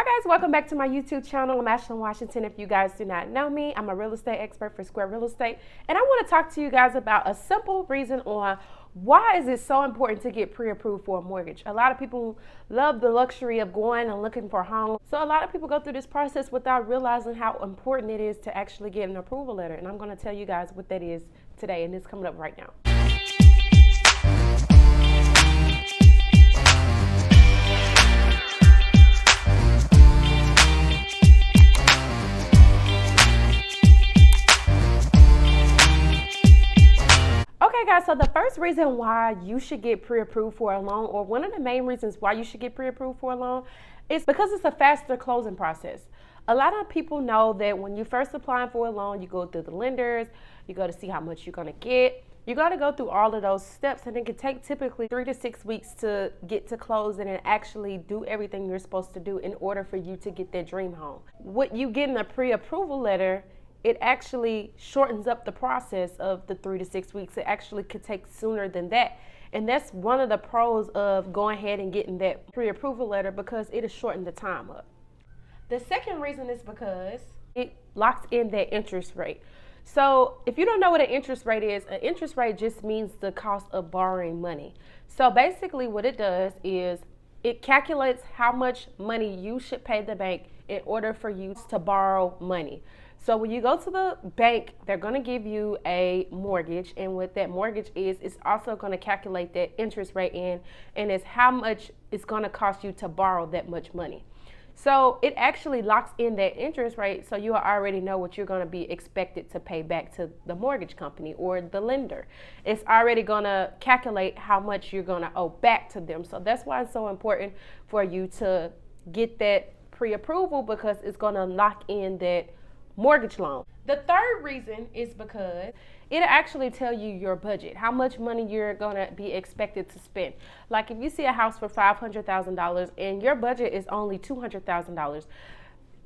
Hi guys, welcome back to my YouTube channel. I'm Ashlyn Washington. If you guys do not know me, I'm a real estate expert for Square Real Estate, and I want to talk to you guys about a simple reason on why is it so important to get pre-approved for a mortgage. A lot of people love the luxury of going and looking for a home, so a lot of people go through this process without realizing how important it is to actually get an approval letter, and I'm going to tell you guys what that is today, and it's coming up right now. Okay guys, so the first reason why you should get pre-approved for a loan, or one of the main reasons why you should get pre-approved for a loan, is because it's a faster closing process. A lot of people know that when you first applying for a loan, you go through the lenders, you go to see how much you're gonna get. You gotta go through all of those steps, and it can take typically 3 to 6 weeks to get to closing and actually do everything you're supposed to do in order for you to get that dream home. What you get in a pre-approval letter, it actually shortens up the process of the 3 to 6 weeks. It actually could take sooner than that. And that's one of the pros of going ahead and getting that pre-approval letter, because it'll shorten the time up. The second reason is because it locks in that interest rate. So if you don't know what an interest rate is, an interest rate just means the cost of borrowing money. So basically what it does is it calculates how much money you should pay the bank in order for you to borrow money. So when you go to the bank, they're going to give you a mortgage, and what that mortgage is, it's also going to calculate that interest rate in, and it's how much it's going to cost you to borrow that much money. So it actually locks in that interest rate, so you already know what you're going to be expected to pay back to the mortgage company or the lender. It's already going to calculate how much you're going to owe back to them. So that's why it's so important for you to get that pre-approval, because it's going to lock in that mortgage loan. The third reason is because it'll actually tell you your budget, how much money you're gonna be expected to spend. Like if you see a house for $500,000 and your budget is only $200,000,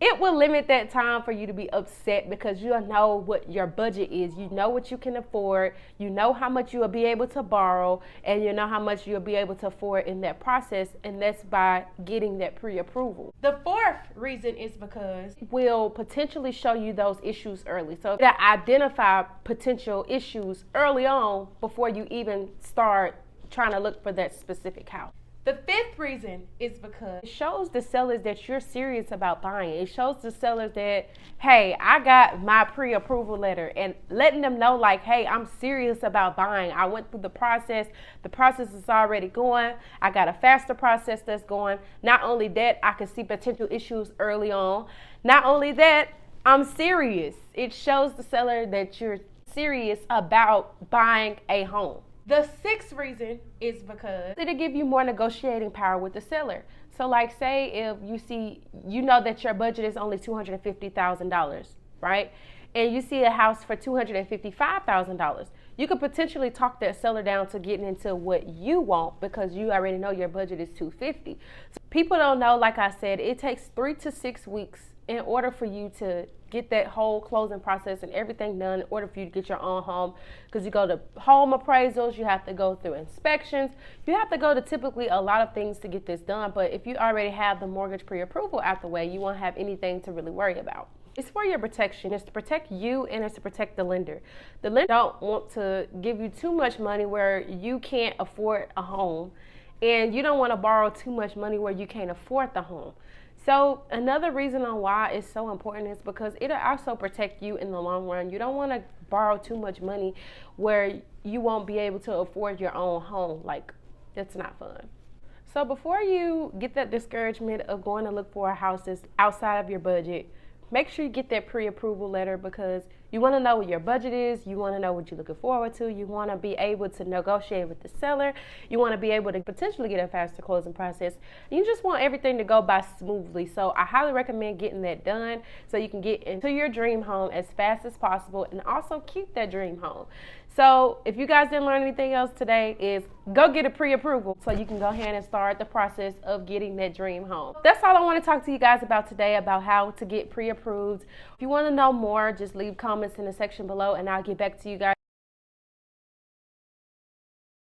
it will limit that time for you to be upset, because you know what your budget is. You know what you can afford. You know how much you will be able to borrow, and you know how much you'll be able to afford in that process, and that's by getting that pre-approval. The fourth reason is because it will potentially show you those issues early. So that identify potential issues early on before you even start trying to look for that specific house. The fifth reason is because it shows the sellers that you're serious about buying. It shows the sellers that, hey, I got my pre-approval letter, and letting them know like, hey, I'm serious about buying. I went through the process. The process is already going. I got a faster process that's going. Not only that, I can see potential issues early on. Not only that, I'm serious. It shows the seller that you're serious about buying a home. The sixth reason is because it'll give you more negotiating power with the seller. So like say if you know that your budget is only $250,000, right? And you see a house for $255,000. You could potentially talk that seller down to getting into what you want, because you already know your budget is $250,000. So people don't know, like I said, it takes 3 to 6 weeks in order for you to get that whole closing process and everything done, in order for you to get your own home, because you go to home appraisals, you have to go through inspections, you have to go to typically a lot of things to get this done. But if you already have the mortgage pre-approval out the way, you won't have anything to really worry about. It's for your protection. It's to protect you, and it's to protect the lender. The lender don't want to give you too much money where you can't afford a home, and you don't want to borrow too much money where you can't afford the home. So another reason on why it's so important is because it'll also protect you in the long run. You don't want to borrow too much money where you won't be able to afford your own home. Like, that's not fun. So before you get that discouragement of going to look for a house that's outside of your budget, make sure you get that pre-approval letter, because you want to know what your budget is. You want to know what you're looking forward to. You want to be able to negotiate with the seller. You want to be able to potentially get a faster closing process. You just want everything to go by smoothly. So I highly recommend getting that done so you can get into your dream home as fast as possible, and also keep that dream home. So if you guys didn't learn anything else today, is go get a pre-approval so you can go ahead and start the process of getting that dream home. That's all I want to talk to you guys about today, about how to get pre-approved. If you want to know more, just leave comments in the section below, and I'll get back to you guys.